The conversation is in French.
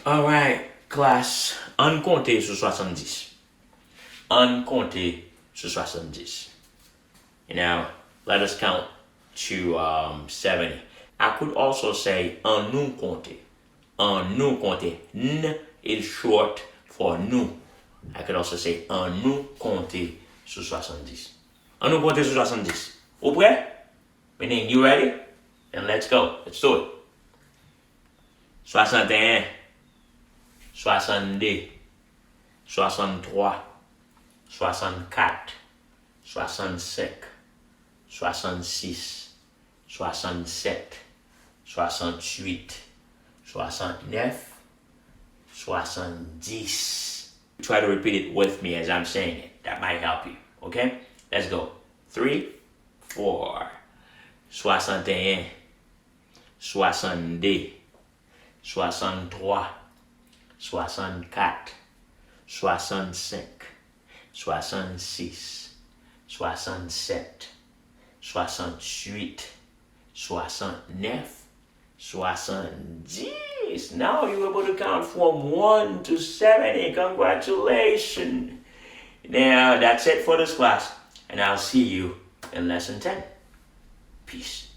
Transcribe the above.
Alright, class, on compte sur 70. On compte sur 70. Now, let us count to 70. I could also say en nous compter. En nous compter. N is short for nous. I could also say en nous compter sur 70. En nous compter sur 70. Vous prêt? Meaning, you ready? Then let's go. Let's do it. 61, 62, 63, 64, 65, 66, 67, 68, 69, 70. Try to repeat it with me as I'm saying it. That might help you. Okay? Let's go. 3, 4, 61, 62, 63, 64, 65, 66, 67, 68, 69, 70. Now you're able to count from 1 to 70. Congratulations. Now that's it for this class, and I'll see you in lesson 10. Peace.